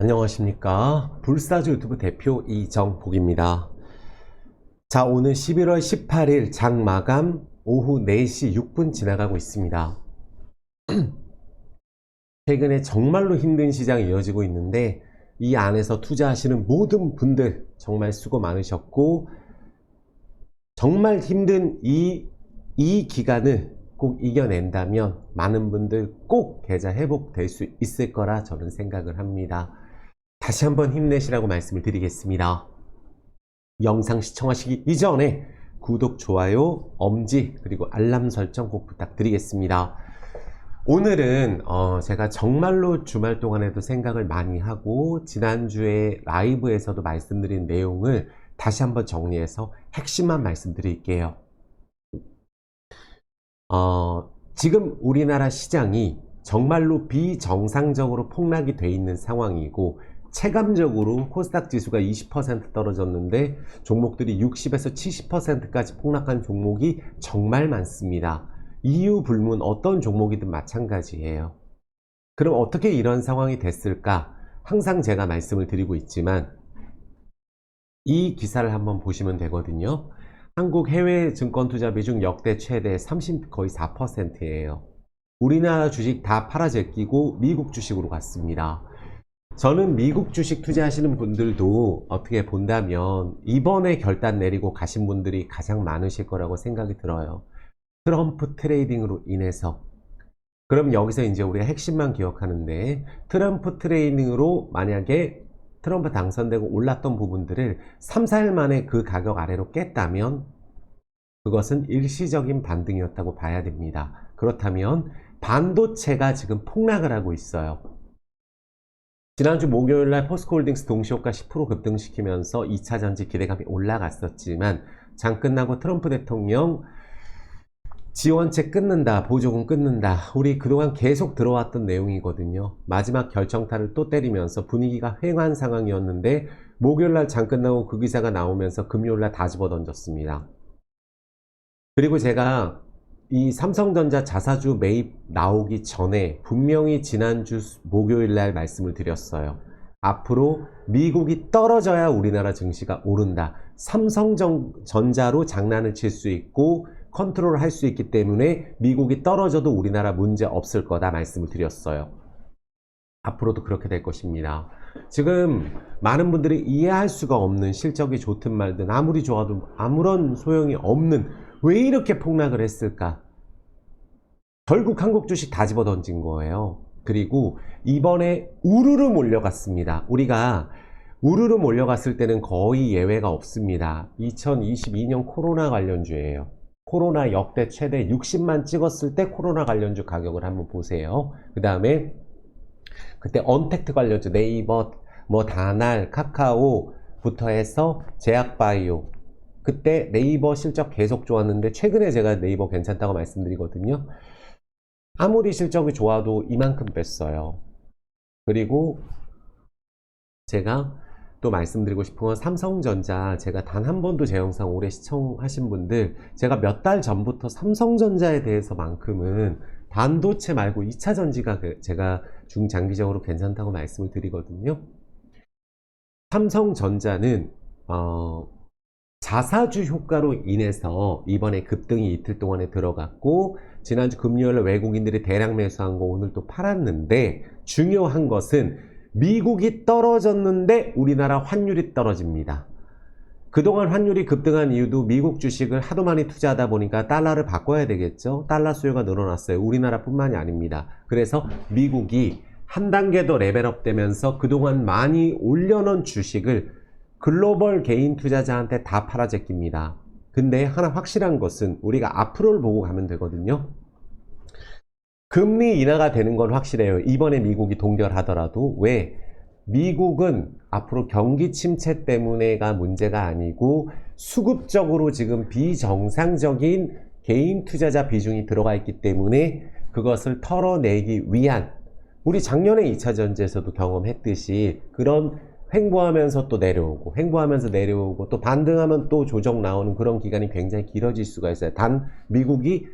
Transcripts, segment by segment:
안녕하십니까. 불사조 유튜브 대표 이정복입니다. 자, 오늘 11월 18일 장 마감 오후 4시 6분 지나가고 있습니다. 최근에 정말로 힘든 시장이 이어지고 있는데 이 안에서 투자하시는 모든 분들 정말 수고 많으셨고, 정말 힘든 이 기간을 꼭 이겨낸다면 많은 분들 꼭 계좌 회복될 수 있을 거라 저는 생각을 합니다. 다시 한번 힘내시라고 말씀을 드리겠습니다. 영상 시청하시기 이전에 구독, 좋아요, 엄지 그리고 알람 설정 꼭 부탁드리겠습니다. 오늘은 제가 정말로 주말 동안에도 생각을 많이 하고 지난주에 라이브에서도 말씀드린 내용을 다시 한번 정리해서 핵심만 말씀드릴게요. 지금 우리나라 시장이 정말로 비정상적으로 폭락이 돼 있는 상황이고, 체감적으로 코스닥 지수가 20% 떨어졌는데 종목들이 60에서 70%까지 폭락한 종목이 정말 많습니다. 이유 불문 어떤 종목이든 마찬가지예요. 그럼 어떻게 이런 상황이 됐을까? 항상 제가 말씀을 드리고 있지만 이 기사를 한번 보시면 되거든요. 한국 해외 증권 투자 비중 역대 최대 거의 4%예요. 우리나라 주식 다 팔아 제끼고 미국 주식으로 갔습니다. 저는 미국 주식 투자하시는 분들도 어떻게 본다면 이번에 결단 내리고 가신 분들이 가장 많으실 거라고 생각이 들어요. 트럼프 트레이딩으로 인해서. 그럼 여기서 이제 우리가 핵심만 기억하는데, 트럼프 트레이딩으로 만약에 트럼프 당선되고 올랐던 부분들을 3, 4일 만에 그 가격 아래로 깼다면 그것은 일시적인 반등이었다고 봐야 됩니다. 그렇다면 반도체가 지금 폭락을 하고 있어요. 지난주 목요일날 포스코홀딩스 동시호가 10% 급등시키면서 2차전지 기대감이 올라갔었지만 장 끝나고 트럼프 대통령 지원책 끊는다, 보조금 끊는다, 우리 그동안 계속 들어왔던 내용이거든요. 마지막 결정타를 또 때리면서 분위기가 횡한 상황이었는데 목요일날 장 끝나고 그 기사가 나오면서 금요일날 다 집어던졌습니다. 그리고 제가 이 삼성전자 자사주 매입 나오기 전에 분명히 지난주 목요일날 말씀을 드렸어요. 앞으로 미국이 떨어져야 우리나라 증시가 오른다. 삼성전자로 장난을 칠 수 있고 컨트롤 할 수 있기 때문에 미국이 떨어져도 우리나라 문제 없을 거다 말씀을 드렸어요. 앞으로도 그렇게 될 것입니다. 지금 많은 분들이 이해할 수가 없는, 실적이 좋든 말든 아무리 좋아도 아무런 소용이 없는, 왜 이렇게 폭락을 했을까? 결국 한국 주식 다 집어던진 거예요. 그리고 이번에 우르르 몰려갔습니다. 우리가 우르르 몰려갔을 때는 거의 예외가 없습니다. 2022년 코로나 관련주예요. 코로나 역대 최대 60만 찍었을 때 코로나 관련주 가격을 한번 보세요. 그 다음에 그때 언택트 관련주, 네이버, 다날, 카카오부터 해서 제약바이오, 그때 네이버 실적 계속 좋았는데 최근에 제가 네이버 괜찮다고 말씀드리거든요. 아무리 실적이 좋아도 이만큼 뺐어요. 그리고 제가 또 말씀드리고 싶은 건 삼성전자, 제가 단 한 번도 제 영상 오래 시청하신 분들, 제가 몇 달 전부터 삼성전자에 대해서만큼은 반도체 말고 2차전지가 제가 중장기적으로 괜찮다고 말씀을 드리거든요. 삼성전자는 자사주 효과로 인해서 이번에 급등이 이틀 동안에 들어갔고, 지난주 금요일에 외국인들이 대량 매수한 거 오늘 또 팔았는데, 중요한 것은 미국이 떨어졌는데 우리나라 환율이 떨어집니다. 그동안 환율이 급등한 이유도 미국 주식을 하도 많이 투자하다 보니까 달러를 바꿔야 되겠죠. 달러 수요가 늘어났어요. 우리나라 뿐만이 아닙니다. 그래서 미국이 한 단계 더 레벨업 되면서 그동안 많이 올려놓은 주식을 글로벌 개인 투자자한테 다 팔아 제낍니다. 근데 하나 확실한 것은 우리가 앞으로를 보고 가면 되거든요. 금리 인하가 되는 건 확실해요. 이번에 미국이 동결하더라도. 왜? 미국은 앞으로 경기 침체 때문에가 문제가 아니고 수급적으로 지금 비정상적인 개인 투자자 비중이 들어가 있기 때문에 그것을 털어내기 위한, 우리 작년에 2차전지에서도 경험했듯이 그런 횡보하면서 또 내려오고 횡보하면서 내려오고 또 반등하면 또 조정 나오는 그런 기간이 굉장히 길어질 수가 있어요. 단 미국이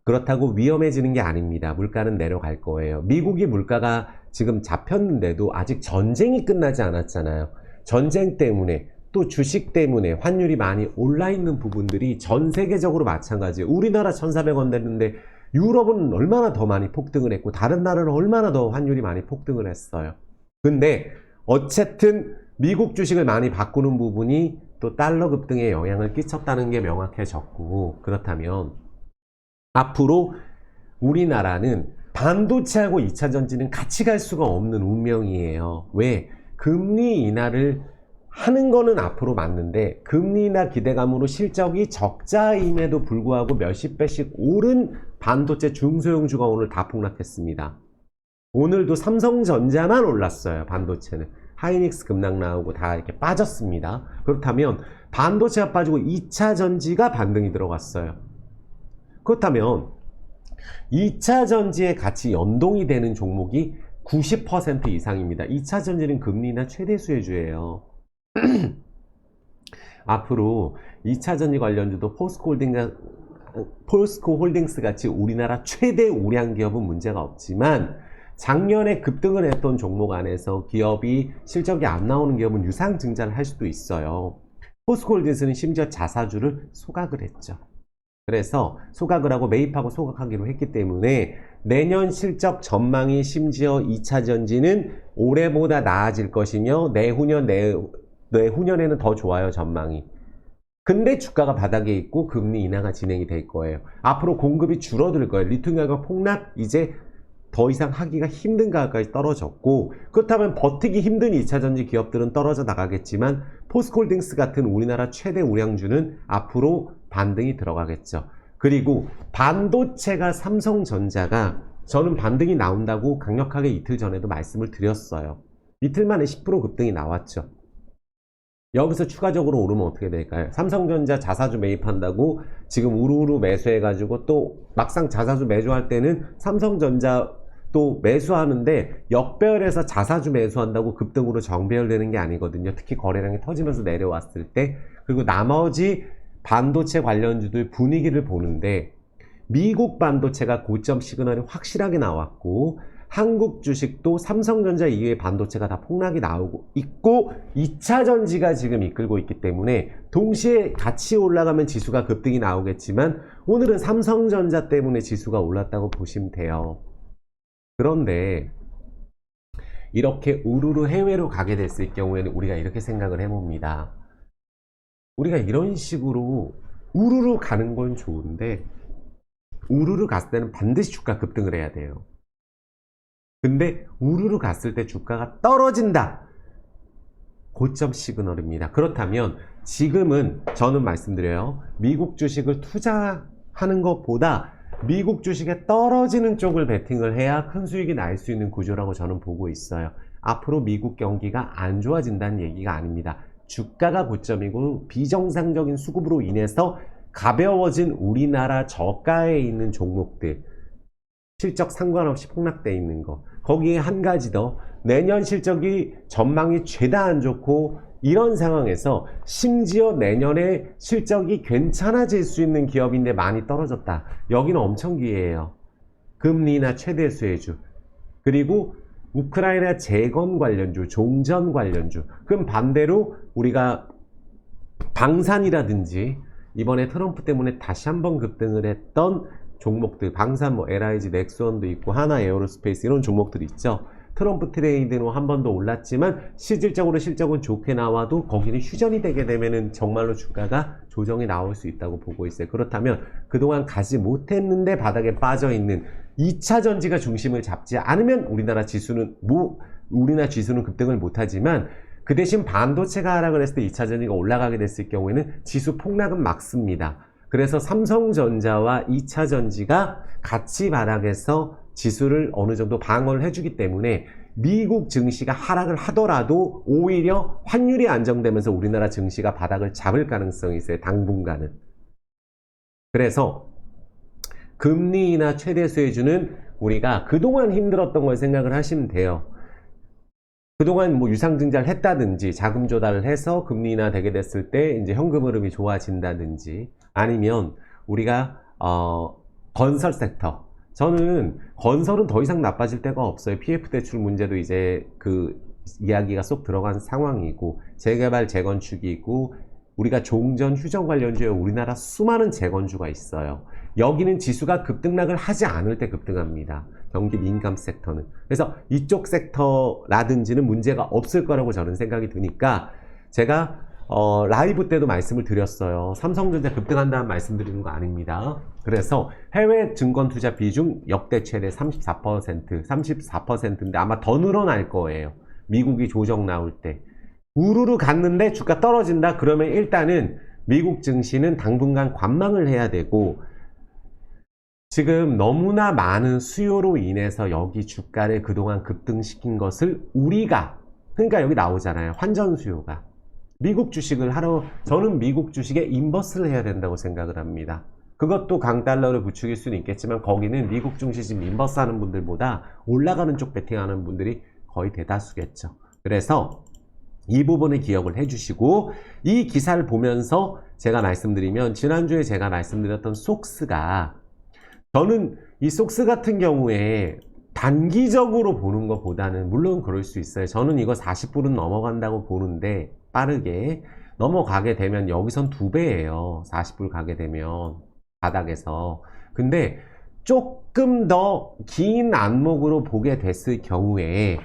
그렇다고 위험해지는 게 아닙니다. 물가는 내려갈 거예요. 미국이 물가가 지금 잡혔는데도 아직 전쟁이 끝나지 않았잖아요. 전쟁 때문에 또 주식 때문에 환율이 많이 올라 있는 부분들이 전 세계적으로 마찬가지예요. 우리나라 1,400원 됐는데 유럽은 얼마나 더 많이 폭등을 했고 다른 나라는 얼마나 더 환율이 많이 폭등을 했어요. 근데 어쨌든 미국 주식을 많이 바꾸는 부분이 또 달러 급등에 영향을 끼쳤다는 게 명확해졌고, 그렇다면 앞으로 우리나라는 반도체하고 2차 전지는 같이 갈 수가 없는 운명이에요. 왜? 금리 인하를 하는 거는 앞으로 맞는데 금리 인하 기대감으로 실적이 적자임에도 불구하고 몇십 배씩 오른 반도체 중소형주가 오늘 다 폭락했습니다. 오늘도 삼성전자만 올랐어요. 반도체는 하이닉스 급락 나오고 다 이렇게 빠졌습니다. 그렇다면 반도체가 빠지고 2차 전지가 반등이 들어갔어요. 그렇다면 2차 전지에 같이 연동이 되는 종목이 90% 이상입니다. 2차 전지는 금리 인하 최대 수혜주예요. 앞으로 2차 전지 관련주도 포스코 홀딩스 같이 우리나라 최대 우량 기업은 문제가 없지만 작년에 급등을 했던 종목 안에서 기업이 실적이 안 나오는 기업은 유상증자를 할 수도 있어요. 포스코 홀딩스는 심지어 자사주를 소각을 했죠. 그래서 소각을 하고 매입하고 소각하기로 했기 때문에 내년 실적 전망이 심지어 2차 전지는 올해보다 나아질 것이며 내후년에는 더 좋아요, 전망이. 근데 주가가 바닥에 있고 금리 인하가 진행이 될 거예요. 앞으로 공급이 줄어들 거예요. 리튬 가격 폭락 이제 더 이상 하기가 힘든 가격까지 떨어졌고, 그렇다면 버티기 힘든 2차 전지 기업들은 떨어져 나가겠지만 포스코홀딩스 같은 우리나라 최대 우량주는 앞으로 반등이 들어가겠죠. 그리고 반도체가 삼성전자가 저는 반등이 나온다고 강력하게 이틀 전에도 말씀을 드렸어요. 이틀 만에 10% 급등이 나왔죠. 여기서 추가적으로 오르면 어떻게 될까요? 삼성전자 자사주 매입한다고 지금 우르르 매수해가지고 또 막상 자사주 매수할 때는 삼성전자 또 매수하는데 역배열해서 자사주 매수한다고 급등으로 정배열되는 게 아니거든요. 특히 거래량이 터지면서 내려왔을 때. 그리고 나머지 반도체 관련주들 분위기를 보는데 미국 반도체가 고점 시그널이 확실하게 나왔고 한국 주식도 삼성전자 이외의 반도체가 다 폭락이 나오고 있고 2차 전지가 지금 이끌고 있기 때문에 동시에 같이 올라가면 지수가 급등이 나오겠지만 오늘은 삼성전자 때문에 지수가 올랐다고 보시면 돼요. 그런데 이렇게 우르르 해외로 가게 됐을 경우에는 우리가 이렇게 생각을 해봅니다. 우리가 이런 식으로 우르르 가는 건 좋은데 우르르 갔을 때는 반드시 주가 급등을 해야 돼요. 근데 우르르 갔을 때 주가가 떨어진다. 고점 시그널입니다. 그렇다면 지금은 저는 말씀드려요. 미국 주식을 투자하는 것보다 미국 주식에 떨어지는 쪽을 베팅을 해야 큰 수익이 날 수 있는 구조라고 저는 보고 있어요. 앞으로 미국 경기가 안 좋아진다는 얘기가 아닙니다. 주가가 고점이고 비정상적인 수급으로 인해서 가벼워진 우리나라 저가에 있는 종목들 실적 상관없이 폭락되어 있는 거, 거기에 한 가지 더 내년 실적이 전망이 죄다 안 좋고 이런 상황에서 심지어 내년에 실적이 괜찮아질 수 있는 기업인데 많이 떨어졌다. 여기는 엄청 기회예요. 금리 인하 최대 수혜주, 그리고 우크라이나 재건 관련주, 종전 관련주. 그럼 반대로 우리가 방산이라든지 이번에 트럼프 때문에 다시 한번 급등을 했던 종목들, 방산 뭐 LIG, 넥스원도 있고 하나 에어로스페이스 이런 종목들이 있죠. 트럼프 트레이드로 한 번 더 올랐지만 실질적으로 실적은 좋게 나와도 거기는 휴전이 되게 되면은 정말로 주가가 조정이 나올 수 있다고 보고 있어요. 그렇다면 그동안 가지 못했는데 바닥에 빠져 있는 2차 전지가 중심을 잡지 않으면 우리나라 지수는 급등을 못하지만 그 대신 반도체가 하락을 했을 때 2차 전지가 올라가게 됐을 경우에는 지수 폭락은 막습니다. 그래서 삼성전자와 2차 전지가 같이 바닥에서 지수를 어느 정도 방어를 해주기 때문에 미국 증시가 하락을 하더라도 오히려 환율이 안정되면서 우리나라 증시가 바닥을 잡을 가능성이 있어요. 당분간은. 그래서 금리 인하 최대 수혜주는 우리가 그동안 힘들었던 걸 생각을 하시면 돼요. 그동안 뭐 유상증자를 했다든지 자금 조달을 해서 금리 인하 되게 됐을 때 이제 현금 흐름이 좋아진다든지 아니면 우리가 건설 섹터. 저는 건설은 더 이상 나빠질 데가 없어요. PF 대출 문제도 이제 그 이야기가 쏙 들어간 상황이고, 재개발, 재건축이고, 우리가 종전, 휴전 관련주에 우리나라 수많은 재건주가 있어요. 여기는 지수가 급등락을 하지 않을 때 급등합니다. 경기 민감 섹터는. 그래서 이쪽 섹터라든지는 문제가 없을 거라고 저는 생각이 드니까, 제가 라이브 때도 말씀을 드렸어요. 삼성전자 급등한다는 말씀 드리는 거 아닙니다. 그래서 해외 증권 투자 비중 역대 최대 34%인데 아마 더 늘어날 거예요. 미국이 조정 나올 때. 우르르 갔는데 주가 떨어진다? 그러면 일단은 미국 증시는 당분간 관망을 해야 되고, 지금 너무나 많은 수요로 인해서 여기 주가를 그동안 급등시킨 것을 우리가, 그러니까 여기 나오잖아요. 환전 수요가. 미국 주식을 저는 미국 주식에 인버스를 해야 된다고 생각을 합니다. 그것도 강달러를 부추길 수는 있겠지만, 거기는 미국 증시 지금 인버스 하는 분들보다 올라가는 쪽 베팅하는 분들이 거의 대다수겠죠. 그래서 이 부분을 기억을 해주시고, 이 기사를 보면서 제가 말씀드리면, 지난주에 제가 말씀드렸던 속스가, 저는 이 속스 같은 경우에 단기적으로 보는 것보다는, 물론 그럴 수 있어요. 저는 이거 40불은 넘어간다고 보는데, 빠르게 넘어가게 되면 여기선 2배예요. 40불 가게 되면 바닥에서. 근데 조금 더 긴 안목으로 보게 됐을 경우에,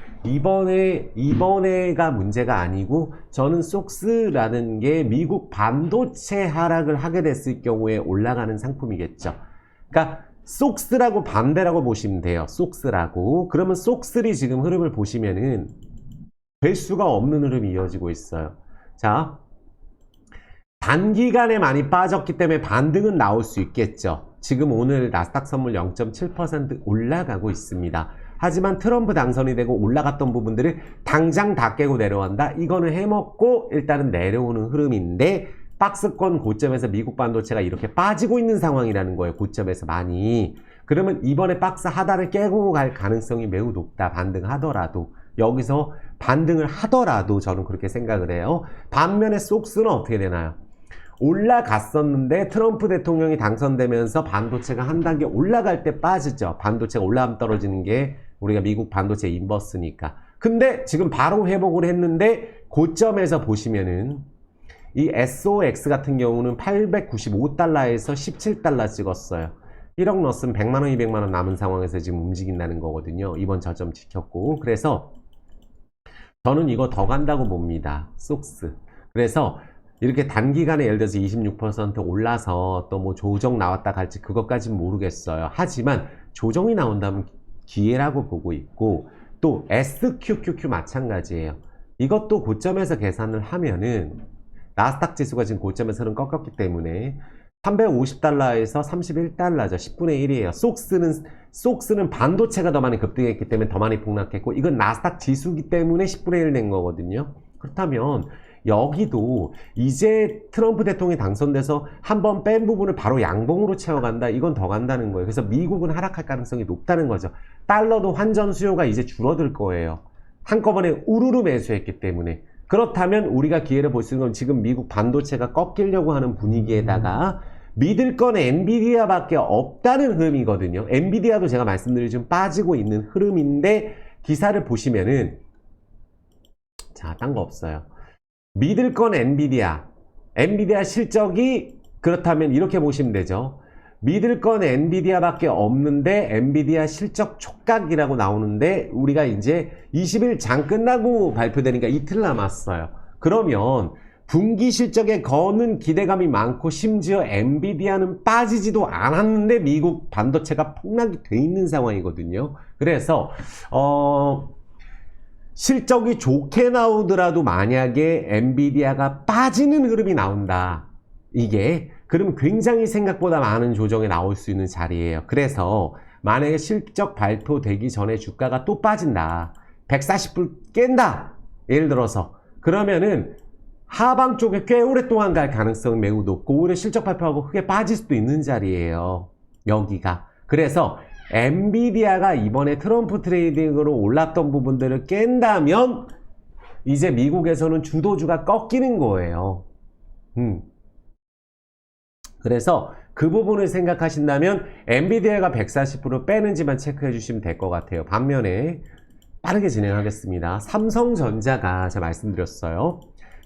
이번에가 문제가 아니고, 저는 속스라는 게 미국 반도체 하락을 하게 됐을 경우에 올라가는 상품이겠죠. 그러니까 속스라고 반대라고 보시면 돼요. 속스라고. 그러면 속스리 지금 흐름을 보시면은 될 수가 없는 흐름이 이어지고 있어요. 자, 단기간에 많이 빠졌기 때문에 반등은 나올 수 있겠죠. 지금 오늘 나스닥 선물 0.7% 올라가고 있습니다. 하지만 트럼프 당선이 되고 올라갔던 부분들을 당장 다 깨고 내려간다? 이거는 해먹고 일단은 내려오는 흐름인데, 박스권 고점에서 미국 반도체가 이렇게 빠지고 있는 상황이라는 거예요. 고점에서 많이. 그러면 이번에 박스 하단을 깨고 갈 가능성이 매우 높다. 반등하더라도. 여기서 반등을 하더라도 저는 그렇게 생각을 해요. 반면에 속스는 어떻게 되나요? 올라갔었는데 트럼프 대통령이 당선되면서 반도체가 한 단계 올라갈 때 빠지죠. 반도체가 올라가면 떨어지는 게 우리가 미국 반도체 인버스니까. 근데 지금 바로 회복을 했는데, 고점에서 보시면은 이 SOX 같은 경우는 895달러에서 17달러 찍었어요. 1억 넣었으면 100만원, 200만원 남은 상황에서 지금 움직인다는 거거든요. 이번 저점 지켰고. 그래서 저는 이거 더 간다고 봅니다. 속스. 그래서 이렇게 단기간에 예를 들어서 26% 올라서 또 뭐 조정 나왔다 갈지 그것까지는 모르겠어요. 하지만 조정이 나온다면 기회라고 보고 있고, 또 SQQQ 마찬가지예요. 이것도 고점에서 계산을 하면은 나스닥 지수가 지금 고점에서는 꺾였기 때문에 350달러에서 31달러죠. 10분의 1이에요. 속스는 반도체가 더 많이 급등했기 때문에 더 많이 폭락했고, 이건 나스닥 지수기 때문에 10분의 1 낸 거거든요. 그렇다면 여기도 이제 트럼프 대통령이 당선돼서 한번 뺀 부분을 바로 양봉으로 채워간다? 이건 더 간다는 거예요. 그래서 미국은 하락할 가능성이 높다는 거죠. 달러도 환전 수요가 이제 줄어들 거예요. 한꺼번에 우르르 매수했기 때문에. 그렇다면 우리가 기회를 볼 수 있는 건, 지금 미국 반도체가 꺾이려고 하는 분위기에다가 믿을 건 엔비디아밖에 없다는 흐름이거든요. 엔비디아도 제가 말씀드린 좀 빠지고 있는 흐름인데, 기사를 보시면은, 자, 딴 거 없어요. 믿을 건 엔비디아 실적이 그렇다면 이렇게 보시면 되죠. 믿을 건 엔비디아밖에 없는데 엔비디아 실적 촉각이라고 나오는데, 우리가 이제 20일 장 끝나고 발표되니까 이틀 남았어요. 그러면 분기 실적에 거는 기대감이 많고, 심지어 엔비디아는 빠지지도 않았는데 미국 반도체가 폭락이 돼 있는 상황이거든요. 그래서 실적이 좋게 나오더라도 만약에 엔비디아가 빠지는 흐름이 나온다, 이게 그럼 굉장히 생각보다 많은 조정에 나올 수 있는 자리예요. 그래서 만약에 실적 발표되기 전에 주가가 또 빠진다, 140불 깬다, 예를 들어서, 그러면은 하방 쪽에 꽤 오랫동안 갈 가능성이 매우 높고, 오히려 실적 발표하고 크게 빠질 수도 있는 자리예요, 여기가. 그래서 엔비디아가 이번에 트럼프 트레이딩으로 올랐던 부분들을 깬다면 이제 미국에서는 주도주가 꺾이는 거예요. 그래서 그 부분을 생각하신다면 엔비디아가 140% 빼는지만 체크해 주시면 될 것 같아요. 반면에 빠르게 진행하겠습니다. 삼성전자가 제가 말씀드렸어요.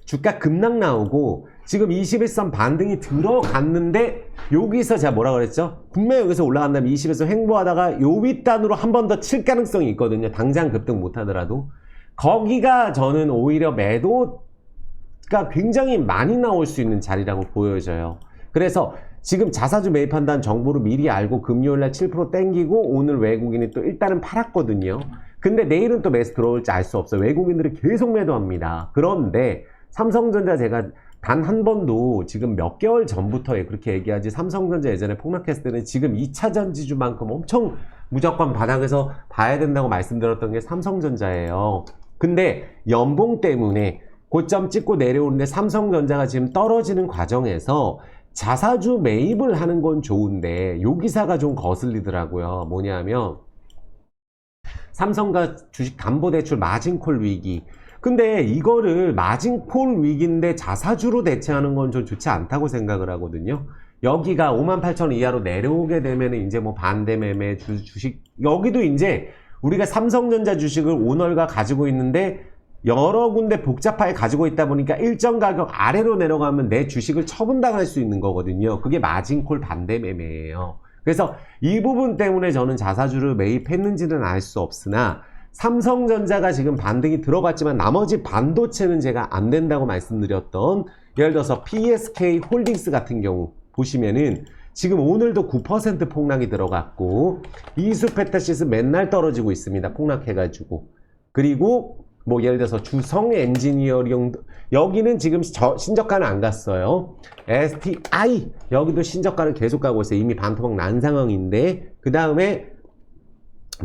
주가 급락 나오고 지금 21선 반등이 들어갔는데 여기서 제가 뭐라 그랬죠? 분명히 여기서 올라간 다음에 20에서 횡보하다가 요 윗단으로 한 번 더 칠 가능성이 있거든요. 당장 급등 못하더라도. 거기가 저는 오히려 매도가 굉장히 많이 나올 수 있는 자리라고 보여져요. 그래서 지금 자사주 매입한다는 정보를 미리 알고 금요일날 7% 땡기고 오늘 외국인이 또 일단은 팔았거든요. 근데 내일은 또 매수 들어올지 알 수 없어요. 외국인들이 계속 매도합니다. 그런데 삼성전자 제가 단 한 번도 지금 몇 개월 전부터 그렇게 얘기하지, 삼성전자 예전에 폭락했을 때는 지금 2차전 지주만큼 엄청 무조건 바닥에서 봐야 된다고 말씀드렸던 게 삼성전자예요. 근데 연봉 때문에 고점 찍고 내려오는데 삼성전자가 지금 떨어지는 과정에서 자사주 매입을 하는 건 좋은데 요 기사가 좀 거슬리더라고요. 뭐냐면 삼성과 주식 담보대출 마진콜 위기. 근데 이거를 마진콜 위기인데 자사주로 대체하는 건 좀 좋지 않다고 생각을 하거든요. 여기가 58,000원 이하로 내려오게 되면 이제 뭐 반대 매매 주식, 여기도 이제 우리가 삼성전자 주식을 오너가 가지고 있는데 여러 군데 복잡하게 가지고 있다 보니까 일정 가격 아래로 내려가면 내 주식을 처분당할 수 있는 거거든요. 그게 마진콜 반대 매매예요. 그래서 이 부분 때문에 저는 자사주를 매입했는지는 알 수 없으나 삼성전자가 지금 반등이 들어갔지만 나머지 반도체는 제가 안 된다고 말씀드렸던, 예를 들어서 PSK 홀딩스 같은 경우 보시면은 지금 오늘도 9% 폭락이 들어갔고 이수페타시스 맨날 떨어지고 있습니다. 폭락해가지고. 그리고 뭐 예를 들어서 주성 엔지니어링, 여기는 지금 신저가는 안 갔어요. STI 여기도 신저가를 계속 가고 있어요. 이미 반토막 난 상황인데, 그 다음에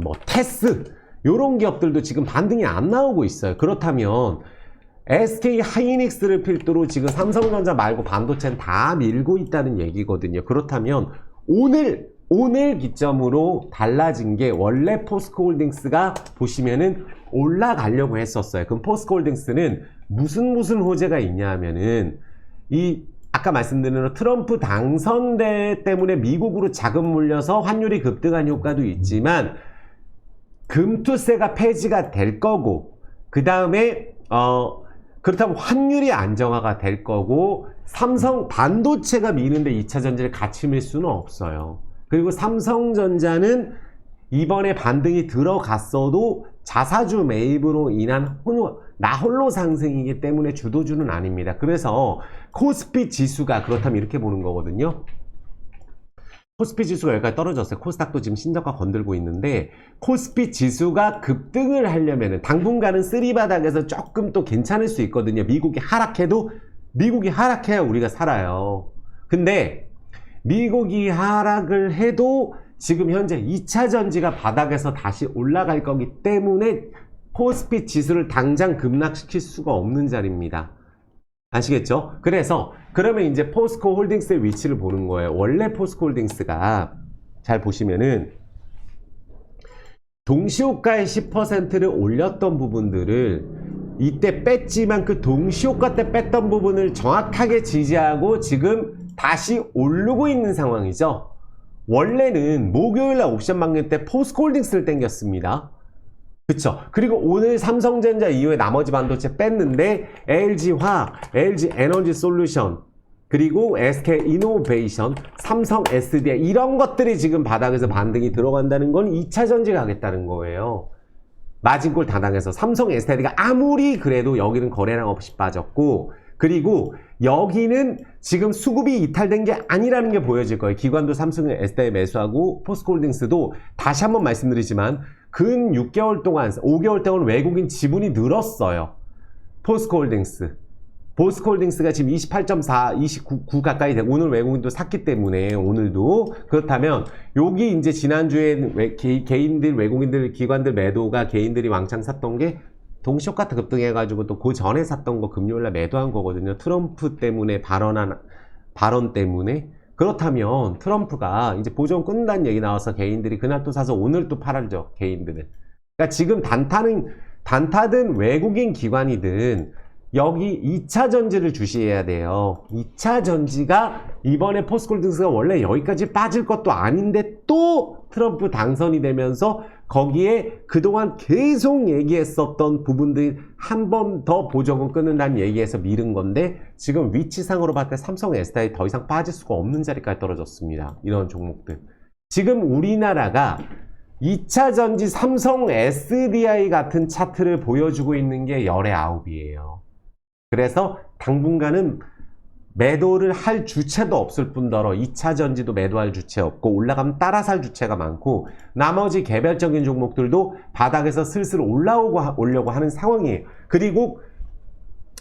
뭐 테스 요런 기업들도 지금 반등이 안 나오고 있어요. 그렇다면 SK 하이닉스를 필두로 지금 삼성전자 말고 반도체는 다 밀고 있다는 얘기거든요. 그렇다면 오늘 기점으로 달라진 게, 원래 포스코홀딩스가 보시면은 올라가려고 했었어요. 그럼 포스코홀딩스는 무슨 호재가 있냐면은 이 아까 말씀드린 트럼프 당선대 때문에 미국으로 자금 물려서 환율이 급등한 효과도 있지만 금투세가 폐지가 될 거고, 그 다음에 그렇다면 환율이 안정화가 될 거고, 삼성 반도체가 미는데 2차 전지를 같이 밀 수는 없어요. 그리고 삼성전자는 이번에 반등이 들어갔어도 자사주 매입으로 인한 나홀로 상승이기 때문에 주도주는 아닙니다. 그래서 코스피 지수가 그렇다면 이렇게 보는 거거든요. 코스피 지수가 여기까지 떨어졌어요. 코스닥도 지금 신저가 건들고 있는데, 코스피 지수가 급등을 하려면은 당분간은 쓰리바닥에서 조금 또 괜찮을 수 있거든요. 미국이 하락해야 우리가 살아요. 근데 미국이 하락을 해도 지금 현재 2차 전지가 바닥에서 다시 올라갈 거기 때문에 코스피 지수를 당장 급락시킬 수가 없는 자리입니다. 아시겠죠? 그래서 그러면 이제 포스코 홀딩스의 위치를 보는 거예요. 원래 포스코 홀딩스가 잘 보시면은 동시호가의 10%를 올렸던 부분들을 이때 뺐지만 그 동시호가 때 뺐던 부분을 정확하게 지지하고 지금 다시 오르고 있는 상황이죠. 원래는 목요일날 옵션 막는 때 포스코 홀딩스를 땡겼습니다. 그쵸. 그리고 오늘 삼성전자 이후에 나머지 반도체 뺐는데 LG화학, LG에너지솔루션, 그리고 SK이노베이션, 삼성 SDI 이런 것들이 지금 바닥에서 반등이 들어간다는 건 2차 전지 가겠다는 거예요. 마진골 다당해서 삼성 SDI가 아무리 그래도 여기는 거래량 없이 빠졌고, 그리고 여기는 지금 수급이 이탈된 게 아니라는 게 보여질 거예요. 기관도 삼성의 SDI 매수하고 포스코홀딩스도 다시 한번 말씀드리지만 근 6개월 동안, 5개월 동안 외국인 지분이 늘었어요. 포스코홀딩스가 지금 28.4, 29 가까이 되고, 오늘 외국인도 샀기 때문에 오늘도. 그렇다면 여기 이제 지난주에 개인들, 외국인들, 기관들 매도가 개인들이 왕창 샀던 게 동시효과 급등해가지고 또 그 전에 샀던 거 금요일날 매도한 거거든요. 트럼프 때문에 발언 때문에. 그렇다면 트럼프가 이제 보전 끊는다는 얘기 나와서 개인들이 그날 또 사서 오늘 또 팔았죠. 개인들은. 그러니까 지금 단타든 외국인 기관이든 여기 2차 전지를 주시해야 돼요. 2차 전지가 이번에 포스코홀딩스가 원래 여기까지 빠질 것도 아닌데 또 트럼프 당선이 되면서 거기에 그동안 계속 얘기했었던 부분들 한 번 더 보조금 끊는다는 얘기에서 미룬 건데 지금 위치상으로 봤을 때 삼성 S다이 더 이상 빠질 수가 없는 자리까지 떨어졌습니다. 이런 종목들. 지금 우리나라가 2차 전지 삼성 SDI 같은 차트를 보여주고 있는 게 열의 9이에요. 그래서 당분간은 매도를 할 주체도 없을 뿐더러 2차 전지도 매도할 주체 없고 올라가면 따라 살 주체가 많고 나머지 개별적인 종목들도 바닥에서 슬슬 올라오려고 하는 상황이에요. 그리고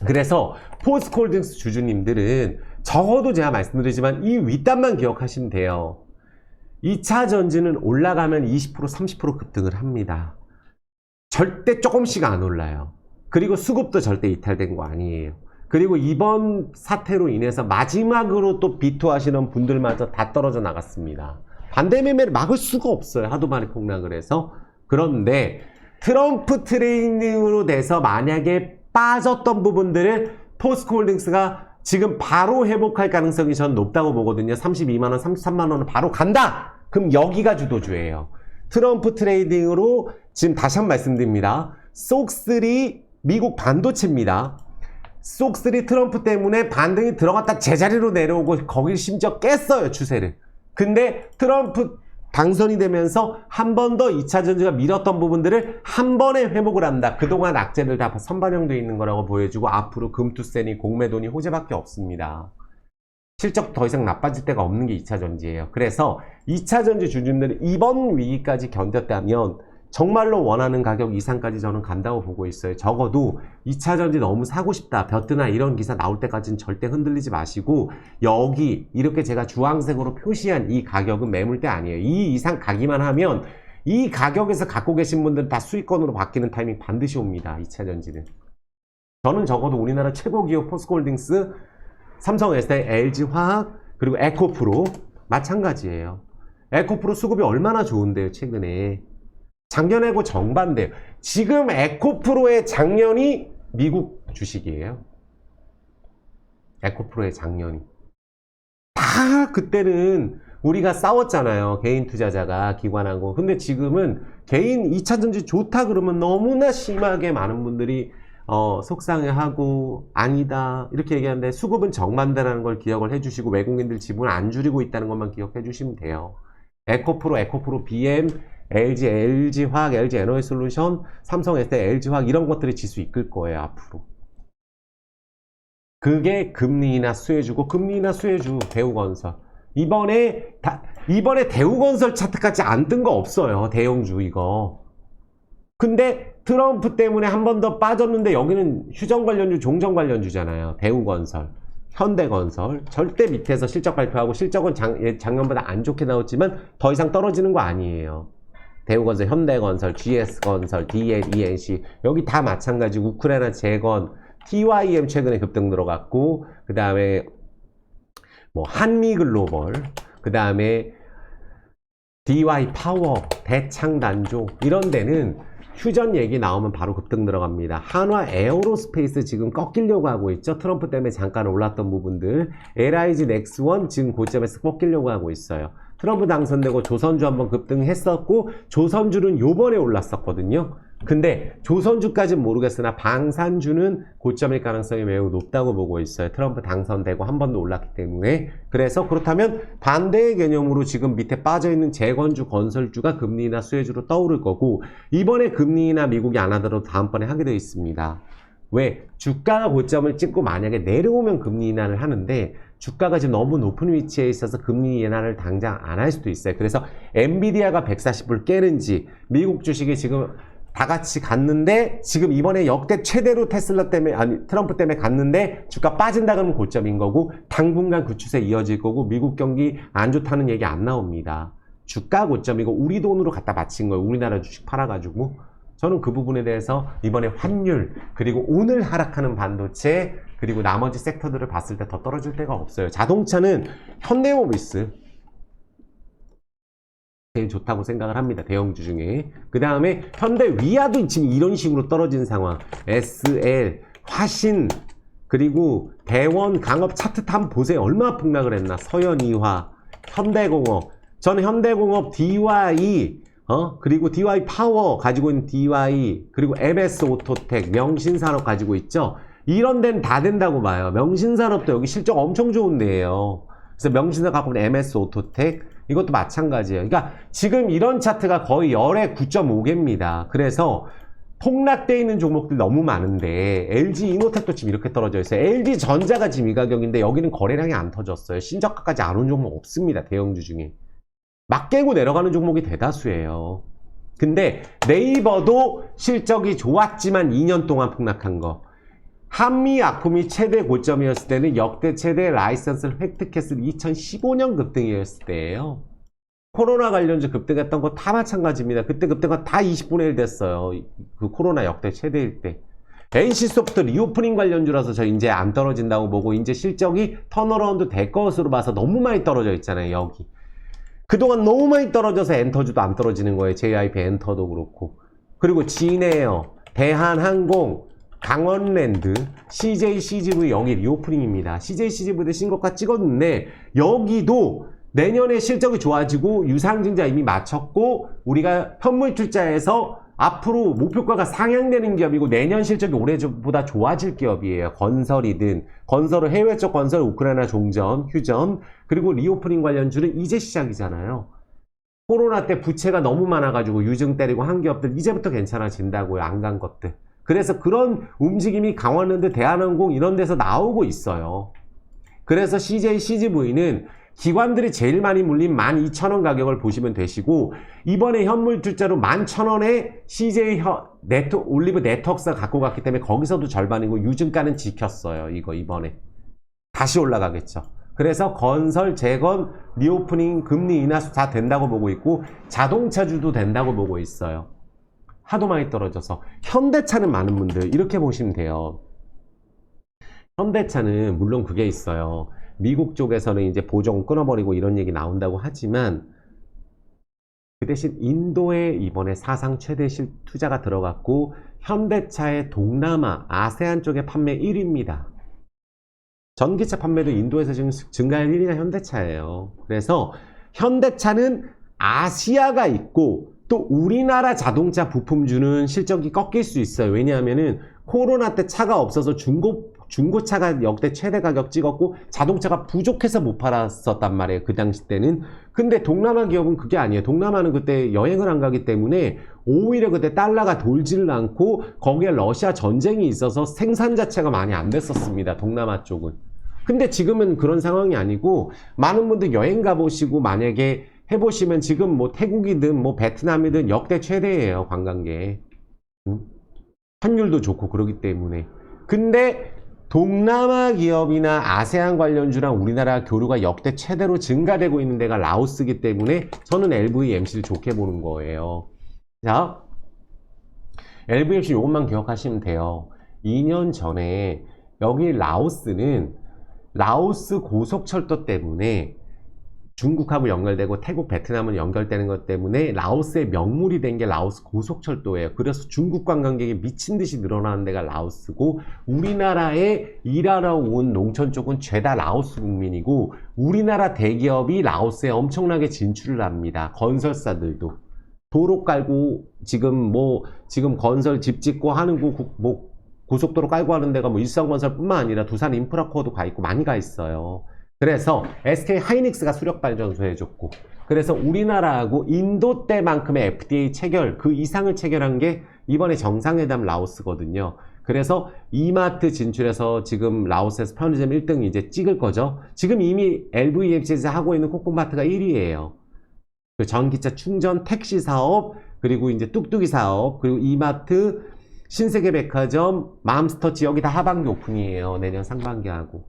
그래서 포스코홀딩스 주주님들은 적어도 제가 말씀드리지만 이 윗단만 기억하시면 돼요. 2차 전지는 올라가면 20% 30% 급등을 합니다. 절대 조금씩 안 올라요. 그리고 수급도 절대 이탈된 거 아니에요. 그리고 이번 사태로 인해서 마지막으로 또 비토하시는 분들마저 다 떨어져 나갔습니다. 반대 매매를 막을 수가 없어요. 하도 많이 폭락을 해서. 그런데 트럼프 트레이닝으로 돼서 만약에 빠졌던 부분들을 포스코홀딩스가 지금 바로 회복할 가능성이 전 높다고 보거든요. 32만원, 33만원은 바로 간다! 그럼 여기가 주도주예요. 트럼프 트레이딩으로 지금 다시 한번 말씀드립니다. 쏙3 미국 반도체입니다. 쏙3 트럼프 때문에 반등이 들어갔다 제자리로 내려오고 거길 심지어 깼어요, 추세를. 근데 트럼프 당선이 되면서 한 번 더 2차 전지가 밀었던 부분들을 한 번에 회복을 한다. 그동안 악재들 다 선반영되어 있는 거라고 보여주고 앞으로 금투세니 공매도니 호재밖에 없습니다. 실적 더 이상 나빠질 데가 없는 게 2차 전지예요. 그래서 2차 전지 주주들은 이번 위기까지 견뎠다면 정말로 원하는 가격 이상까지 저는 간다고 보고 있어요. 적어도 2차 전지 너무 사고 싶다, 벼뜨나 이런 기사 나올 때까지는 절대 흔들리지 마시고 여기 이렇게 제가 주황색으로 표시한 이 가격은 매물대 아니에요. 이 이상 가기만 하면 이 가격에서 갖고 계신 분들은 다 수익권으로 바뀌는 타이밍 반드시 옵니다. 2차 전지는. 저는 적어도 우리나라 최고 기업 포스코홀딩스, 삼성 SDI, LG화학 그리고 에코프로 마찬가지예요. 에코프로 수급이 얼마나 좋은데요, 최근에. 작년하고 정반대예요. 지금 에코프로의 작년이 미국 주식이에요. 에코프로의 작년이. 다 그때는 우리가 싸웠잖아요. 개인 투자자가 기관하고. 근데 지금은 개인 2차전지 좋다 그러면 너무나 심하게 많은 분들이 속상해하고 아니다 이렇게 얘기하는데 수급은 정반대라는 걸 기억을 해주시고 외국인들 지분을 안 줄이고 있다는 것만 기억해 주시면 돼요. 에코프로 BM LG화학, LG에너지솔루션, 삼성 SDI, LG화학 이런 것들이 지수 이끌 거예요, 앞으로. 그게 금리나 수혜주고, 금리나 수혜주, 대우건설. 이번에 대우건설 차트까지 안 뜬 거 없어요, 대형주 이거. 근데 트럼프 때문에 한 번 더 빠졌는데 여기는 휴전 관련주, 종전 관련주잖아요. 대우건설, 현대건설. 절대 밑에서 실적 발표하고 실적은 작년보다 안 좋게 나왔지만 더 이상 떨어지는 거 아니에요. 대우건설, 현대건설, GS건설, DN, 여기 다 마찬가지고 우크라이나 재건, TYM 최근에 급등 들어갔고 그 다음에 뭐 한미글로벌, 그 다음에 DY파워, 대창단조 이런 데는 휴전 얘기 나오면 바로 급등 들어갑니다. 한화 에어로스페이스 지금 꺾이려고 하고 있죠. 트럼프 때문에 잠깐 올랐던 부분들. LIG 넥스원 지금 고점에서 꺾이려고 하고 있어요. 트럼프 당선되고 조선주 한번 급등했었고 조선주는 요번에 올랐었거든요. 근데 조선주까지는 모르겠으나 방산주는 고점일 가능성이 매우 높다고 보고 있어요. 트럼프 당선되고 한 번 더 올랐기 때문에. 그래서 그렇다면 반대의 개념으로 지금 밑에 빠져있는 재건주, 건설주가 금리나 수혜주로 떠오를 거고 이번에 금리나 미국이 안 하더라도 다음번에 하게 되어 있습니다. 왜? 주가가 고점을 찍고 만약에 내려오면 금리 인하를 하는데 주가가 지금 너무 높은 위치에 있어서 금리 인하를 당장 안 할 수도 있어요. 그래서 엔비디아가 140불 깨는지 미국 주식이 지금 다 같이 갔는데 지금 이번에 역대 최대로 테슬라 때문에 트럼프 때문에 갔는데 주가 빠진다 그러면 고점인 거고 당분간 그 추세 이어질 거고 미국 경기 안 좋다는 얘기 안 나옵니다. 주가 고점이고 우리 돈으로 갖다 바친 거예요. 우리나라 주식 팔아가지고. 저는 그 부분에 대해서 이번에 환율 그리고 오늘 하락하는 반도체 그리고 나머지 섹터들을 봤을 때 더 떨어질 데가 없어요. 자동차는 현대모비스 제일 좋다고 생각을 합니다. 대형주 중에. 그 다음에 현대위아도 지금 이런 식으로 떨어진 상황. SL, 화신, 그리고 대원, 강업 차트 한번 보세요. 얼마나 폭락을 했나. 서현이화, 현대공업. 저는 현대공업 DY, 그리고 DY 파워 가지고 있는 DY, 그리고 MS 오토텍, 명신산업 가지고 있죠. 이런 데는 다 된다고 봐요. 명신산업도 여기 실적 엄청 좋은 데예요. 그래서 명신산업 갖고 있는 MS 오토텍, 이것도 마찬가지예요. 그러니까 지금 이런 차트가 거의 열에 9.5개입니다. 그래서 폭락되어 있는 종목들 너무 많은데 LG 이노텍도 지금 이렇게 떨어져 있어요. LG 전자가 지금 이 가격인데 여기는 거래량이 안 터졌어요. 신저가까지 안 온 종목 없습니다. 대형주 중에. 막 깨고 내려가는 종목이 대다수예요. 근데 네이버도 실적이 좋았지만 2년 동안 폭락한 거. 한미약품이 최대 고점이었을 때는 역대 최대 라이선스를 획득했을 2015년 급등이었을 때예요. 코로나 관련주 급등했던 거 다 마찬가지입니다. 그때 급등가 다 20분의 1 됐어요. 그 코로나 역대 최대일 때. NC소프트 리오프닝 관련주라서 저 이제 안 떨어진다고 보고 이제 실적이 턴어라운드 될 것으로 봐서 너무 많이 떨어져 있잖아요. 여기. 그동안 너무 많이 떨어져서 엔터주도 안 떨어지는 거예요. JYP 엔터도 그렇고. 그리고 진에어, 대한항공, 강원랜드, CJ CGV 여기 리오프닝입니다. CJ CGV도 신고가 찍었는데 여기도 내년에 실적이 좋아지고 유상증자 이미 마쳤고 우리가 현물 투자에서 앞으로 목표가가 상향되는 기업이고 내년 실적이 올해보다 좋아질 기업이에요. 건설이든 건설은 해외 쪽 건설, 우크라이나 종전, 휴전, 그리고 리오프닝 관련주는 이제 시작이잖아요. 코로나 때 부채가 너무 많아가지고 유증 때리고 한 기업들 이제부터 괜찮아진다고요. 안 간 것들. 그래서 그런 움직임이 강원랜드, 대한항공 이런 데서 나오고 있어요. 그래서 CJ CGV는 기관들이 제일 많이 물린 12,000원 가격을 보시면 되시고 이번에 현물 투자로 11,000원에 CJ 올리브 네트워크가 갖고 갔기 때문에 거기서도 절반이고 유증가는 지켰어요. 이거 이번에 다시 올라가겠죠. 그래서 건설, 재건, 리오프닝, 금리 인하수 다 된다고 보고 있고 자동차주도 된다고 보고 있어요. 하도 많이 떨어져서. 현대차는 많은 분들 이렇게 보시면 돼요. 현대차는 물론 그게 있어요. 미국 쪽에서는 이제 보조금 끊어버리고 이런 얘기 나온다고 하지만 그 대신 인도에 이번에 사상 최대 투자가 들어갔고 현대차의 동남아, 아세안 쪽의 판매 1위입니다. 전기차 판매도 인도에서 지금 증가할 1위가 현대차예요. 그래서 현대차는 아시아가 있고 또 우리나라 자동차 부품주는 실적이 꺾일 수 있어요. 왜냐하면은 코로나 때 차가 없어서 중고차가 역대 최대 가격 찍었고 자동차가 부족해서 못 팔았었단 말이에요. 그 당시 때는. 근데 동남아 기업은 그게 아니에요. 동남아는 그때 여행을 안 가기 때문에 오히려 그때 달러가 돌지를 않고 거기에 러시아 전쟁이 있어서 생산 자체가 많이 안 됐었습니다. 동남아 쪽은. 근데 지금은 그런 상황이 아니고 많은 분들 여행 가보시고 만약에 해보시면 지금 뭐 태국이든 뭐 베트남이든 역대 최대예요. 관광객. 환율도 좋고 그러기 때문에. 근데 동남아 기업이나 아세안 관련주랑 우리나라 교류가 역대 최대로 증가되고 있는 데가 라오스이기 때문에 저는 LVMC를 좋게 보는 거예요. 자, LVMC 이것만 기억하시면 돼요. 2년 전에 여기 라오스는 라오스 고속철도 때문에 중국하고 연결되고 태국, 베트남은 연결되는 것 때문에 라오스의 명물이 된 게 라오스 고속철도예요. 그래서 중국 관광객이 미친 듯이 늘어나는 데가 라오스고 우리나라에 일하러 온 농촌 쪽은 죄다 라오스 국민이고 우리나라 대기업이 라오스에 엄청나게 진출을 합니다. 건설사들도. 도로 깔고 지금 건설 집 짓고 하는 고속도로 깔고 하는 데가 일성건설뿐만 아니라 두산 인프라코어도 가 있고 많이 가 있어요. 그래서 SK 하이닉스가 수력 발전소 해줬고 그래서 우리나라하고 인도 때만큼의 FDA 체결 그 이상을 체결한 게 이번에 정상회담 라오스거든요. 그래서 이마트 진출해서 지금 라오스에서 편의점 1등 이제 찍을 거죠. 지금 이미 LVMC에서 하고 있는 코코마트가 1위예요. 그 전기차 충전 택시 사업 그리고 이제 뚝뚝이 사업 그리고 이마트 신세계백화점 맘스터치 여기 다 하반기 오픈이에요. 내년 상반기 하고.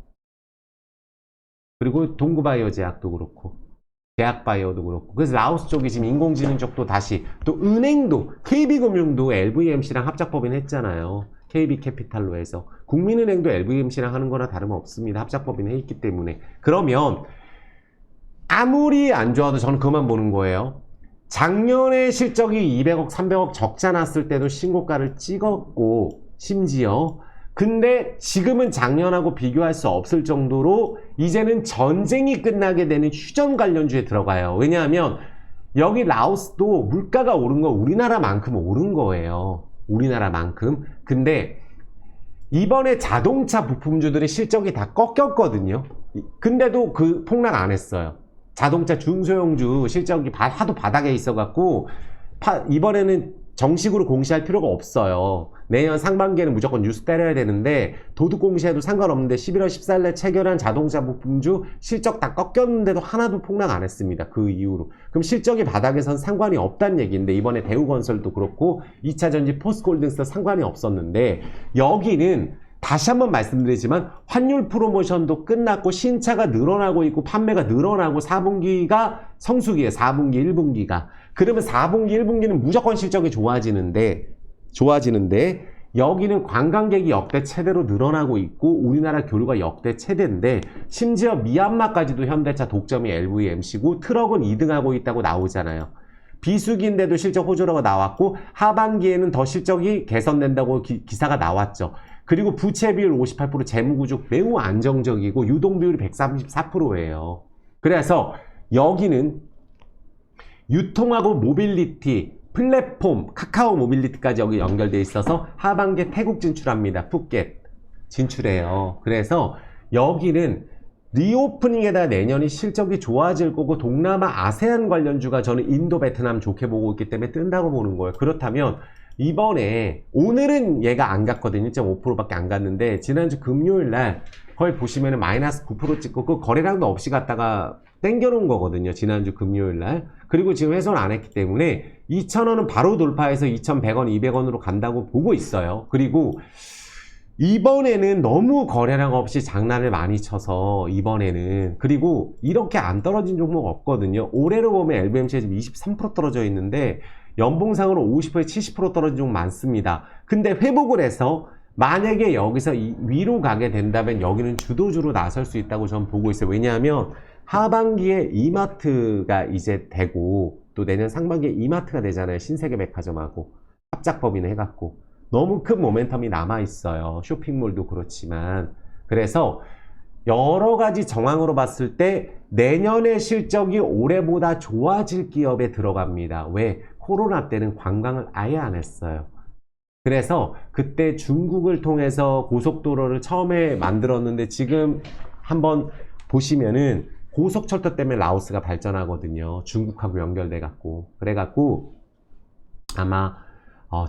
그리고 동구바이오 제약도 그렇고 제약바이오도 그렇고 그래서 라오스 쪽이 지금 인공지능 쪽도 다시 또 은행도 KB금융도 LVMC랑 합작법인 했잖아요. KB캐피탈로 해서 국민은행도 LVMC랑 하는 거나 다름없습니다. 합작법인 했기 때문에. 그러면 아무리 안 좋아도 저는 그만 보는 거예요. 작년에 실적이 200억 300억 적자 났을 때도 신고가를 찍었고 심지어 근데 지금은 작년하고 비교할 수 없을 정도로 이제는 전쟁이 끝나게 되는 휴전 관련주에 들어가요. 왜냐하면 여기 라오스도 물가가 오른 건 우리나라만큼 오른 거예요. 우리나라만큼. 근데 이번에 자동차 부품주들의 실적이 다 꺾였거든요. 근데도 그 폭락 안 했어요. 자동차 중소형주 실적이 하도 바닥에 있어갖고 이번에는 정식으로 공시할 필요가 없어요. 내년 상반기에는 무조건 뉴스 때려야 되는데 도둑 공시해도 상관없는데 11월 14일에 체결한 자동차 부품주 실적 다 꺾였는데도 하나도 폭락 안 했습니다. 그 이후로. 그럼 실적이 바닥에선 상관이 없다는 얘기인데 이번에 대우건설도 그렇고 2차전지 포스코홀딩스도 상관이 없었는데 여기는 다시 한번 말씀드리지만 환율 프로모션도 끝났고 신차가 늘어나고 있고 판매가 늘어나고 4분기가 성수기에 4분기 1분기가 그러면 4분기 1분기는 무조건 실적이 좋아지는데 여기는 관광객이 역대 최대로 늘어나고 있고 우리나라 교류가 역대 최대인데 심지어 미얀마까지도 현대차 독점이 LVMC고 트럭은 2등하고 있다고 나오잖아요. 비수기인데도 실적 호조라고 나왔고 하반기에는 더 실적이 개선된다고 기사가 나왔죠. 그리고 부채 비율 58%, 재무구조 매우 안정적이고 유동 비율이 134%예요. 그래서 여기는 유통하고 모빌리티, 플랫폼, 카카오 모빌리티까지 여기 연결되어 있어서 하반기에 태국 진출합니다. 푸켓 진출해요. 그래서 여기는 리오프닝에다 내년이 실적이 좋아질 거고 동남아 아세안 관련주가 저는 인도, 베트남 좋게 보고 있기 때문에 뜬다고 보는 거예요. 그렇다면 이번에 오늘은 얘가 안 갔거든요. 1.5%밖에 안 갔는데 지난주 금요일날 거의 보시면은 마이너스 9% 찍고 그 거래량도 없이 갔다가 땡겨놓은 거거든요. 지난주 금요일날. 그리고 지금 훼손 안 했기 때문에 2,000원은 바로 돌파해서 2,100원, 200원으로 간다고 보고 있어요. 그리고 이번에는 너무 거래량 없이 장난을 많이 쳐서 이번에는 그리고 이렇게 안 떨어진 종목 없거든요. 올해로 보면 LVMC가 지금 23% 떨어져 있는데 연봉상으로 50%에 70% 떨어진 종목 많습니다. 근데 회복을 해서 만약에 여기서 위로 가게 된다면 여기는 주도주로 나설 수 있다고 저는 보고 있어요. 왜냐하면 하반기에 이마트가 이제 되고 또 내년 상반기에 이마트가 되잖아요. 신세계백화점하고 합작법인을 해갖고 너무 큰 모멘텀이 남아있어요. 쇼핑몰도 그렇지만. 그래서 여러 가지 정황으로 봤을 때 내년의 실적이 올해보다 좋아질 기업에 들어갑니다. 왜? 코로나 때는 관광을 아예 안 했어요. 그래서 그때 중국을 통해서 고속도로를 처음에 만들었는데 지금 한번 보시면은 고속철도 때문에 라오스가 발전하거든요. 중국하고 연결돼 갖고. 그래갖고 아마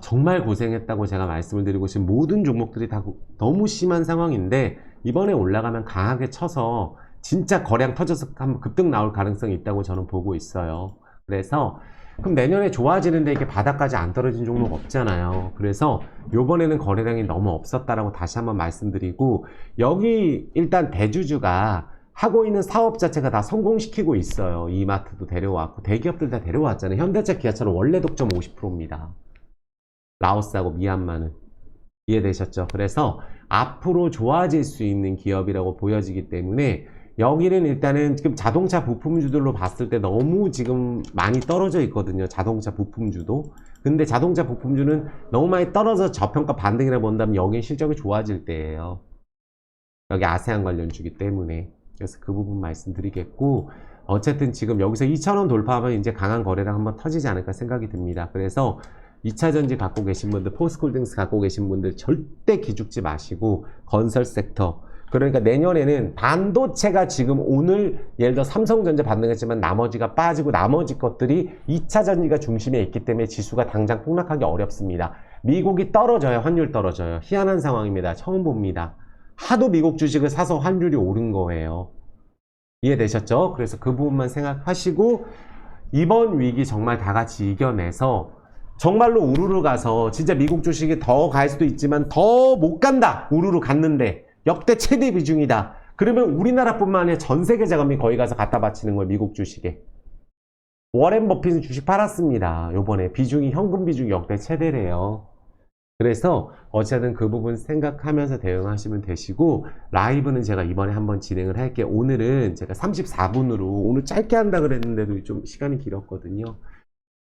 정말 고생했다고 제가 말씀을 드리고 지금 모든 종목들이 다 너무 심한 상황인데 이번에 올라가면 강하게 쳐서 진짜 거래량 터져서 한번 급등 나올 가능성이 있다고 저는 보고 있어요. 그래서 그럼 내년에 좋아지는데 이게 바닥까지 안 떨어진 종목 없잖아요. 그래서 요번에는 거래량이 너무 없었다라고 다시 한번 말씀드리고 여기 일단 대주주가 하고 있는 사업 자체가 다 성공시키고 있어요. 이마트도 데려왔고 대기업들 다 데려왔잖아요. 현대차, 기아차는 원래 독점 50%입니다. 라오스하고 미얀마는. 이해되셨죠? 그래서 앞으로 좋아질 수 있는 기업이라고 보여지기 때문에 여기는 일단은 지금 자동차 부품주들로 봤을 때 너무 지금 많이 떨어져 있거든요. 자동차 부품주도. 근데 자동차 부품주는 너무 많이 떨어져서 저평가 반등이라 본다면 여긴 실적이 좋아질 때예요. 여기 아세안 관련주기 때문에. 그래서 그 부분 말씀드리겠고 어쨌든 지금 여기서 2,000원 돌파하면 이제 강한 거래량 한번 터지지 않을까 생각이 듭니다. 그래서 2차전지 갖고 계신 분들, 포스코홀딩스 갖고 계신 분들 절대 기죽지 마시고 건설 섹터 그러니까 내년에는 반도체가 지금 오늘 예를 들어 삼성전자 반등했지만 나머지가 빠지고 나머지 것들이 2차전지가 중심에 있기 때문에 지수가 당장 폭락하기 어렵습니다. 미국이 떨어져요. 환율 떨어져요. 희한한 상황입니다. 처음 봅니다. 하도 미국 주식을 사서 환율이 오른 거예요. 이해되셨죠? 그래서 그 부분만 생각하시고 이번 위기 정말 다 같이 이겨내서 정말로 우르르 가서 진짜 미국 주식이 더 갈 수도 있지만 더 못 간다. 우르르 갔는데 역대 최대 비중이다. 그러면 우리나라뿐만 아니라 전 세계 자금이 거기 가서 갖다 바치는 거예요. 미국 주식에. 워렌 버핏은 주식 팔았습니다. 요번에 비중이 현금 비중이 역대 최대래요. 그래서 어쨌든 그 부분 생각하면서 대응하시면 되시고 라이브는 제가 이번에 한번 진행을 할게요. 오늘은 제가 34분으로 오늘 짧게 한다 그랬는데도 좀 시간이 길었거든요.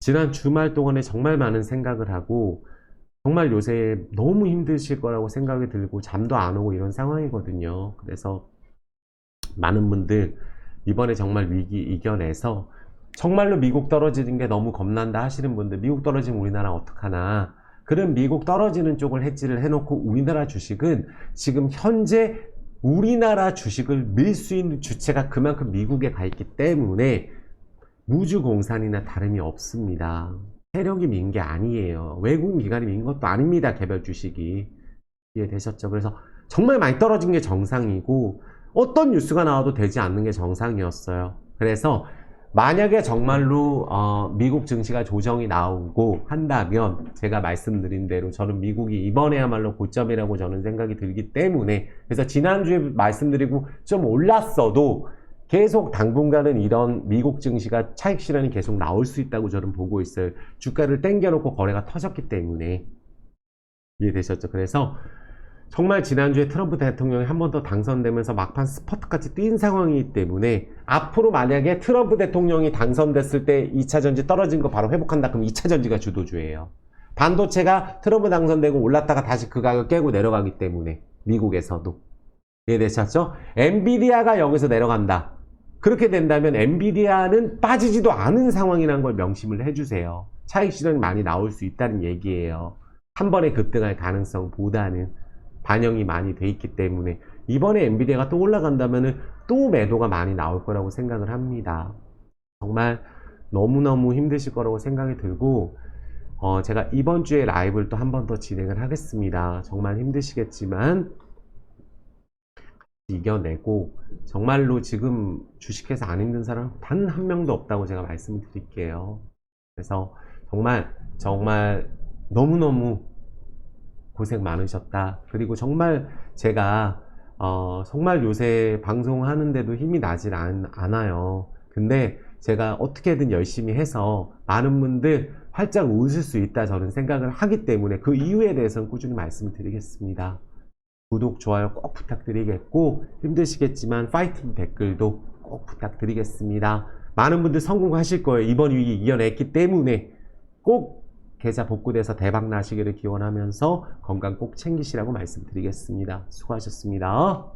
지난 주말 동안에 정말 많은 생각을 하고 정말 요새 너무 힘드실 거라고 생각이 들고 잠도 안 오고 이런 상황이거든요. 그래서 많은 분들 이번에 정말 위기 이겨내서 정말로 미국 떨어지는 게 너무 겁난다 하시는 분들, 미국 떨어지면 우리나라 어떡하나, 그런 미국 떨어지는 쪽을 해지를 해놓고 우리나라 주식은 지금 현재 우리나라 주식을 밀 수 있는 주체가 그만큼 미국에 가 있기 때문에 무주공산이나 다름이 없습니다. 세력이 민 게 아니에요. 외국 기관이 민 것도 아닙니다. 개별 주식이. 이해되셨죠? 그래서 정말 많이 떨어진 게 정상이고 어떤 뉴스가 나와도 되지 않는 게 정상이었어요. 그래서 만약에 정말로 미국 증시가 조정이 나오고 한다면 제가 말씀드린 대로 저는 미국이 이번에야말로 고점이라고 저는 생각이 들기 때문에, 그래서 지난주에 말씀드리고 좀 올랐어도 계속 당분간은 이런 미국 증시가 차익 실현이 계속 나올 수 있다고 저는 보고 있어요. 주가를 땡겨놓고 거래가 터졌기 때문에. 이해되셨죠? 그래서 정말 지난주에 트럼프 대통령이 한 번 더 당선되면서 막판 스퍼트같이 뛴 상황이기 때문에 앞으로 만약에 트럼프 대통령이 당선됐을 때 2차전지 떨어진 거 바로 회복한다 그럼 2차전지가 주도주예요. 반도체가 트럼프 당선되고 올랐다가 다시 그 가격 깨고 내려가기 때문에 미국에서도. 이해되셨죠? 엔비디아가 여기서 내려간다. 그렇게 된다면 엔비디아는 빠지지도 않은 상황이라는 걸 명심을 해주세요. 차익 실현이 많이 나올 수 있다는 얘기예요. 한 번에 급등할 가능성보다는 반영이 많이 돼 있기 때문에 이번에 엔비디아가 또 올라간다면 또 매도가 많이 나올 거라고 생각을 합니다. 정말 너무너무 힘드실 거라고 생각이 들고 제가 이번 주에 라이브를 또 한 번 더 진행을 하겠습니다. 정말 힘드시겠지만 이겨내고 정말로 지금 주식해서 안 힘든 사람 단 한 명도 없다고 제가 말씀을 드릴게요. 그래서 정말 너무너무 고생 많으셨다. 그리고 정말 제가 정말 요새 방송하는데도 힘이 나질 않아요. 근데 제가 어떻게든 열심히 해서 많은 분들 활짝 웃을 수 있다 저는 생각을 하기 때문에 그 이유에 대해서는 꾸준히 말씀을 드리겠습니다. 구독, 좋아요 꼭 부탁드리겠고 힘드시겠지만 파이팅 댓글도 꼭 부탁드리겠습니다. 많은 분들 성공하실 거예요. 이번 위기 이겨냈기 때문에 꼭 계좌 복구돼서 대박 나시기를 기원하면서 건강 꼭 챙기시라고 말씀드리겠습니다. 수고하셨습니다.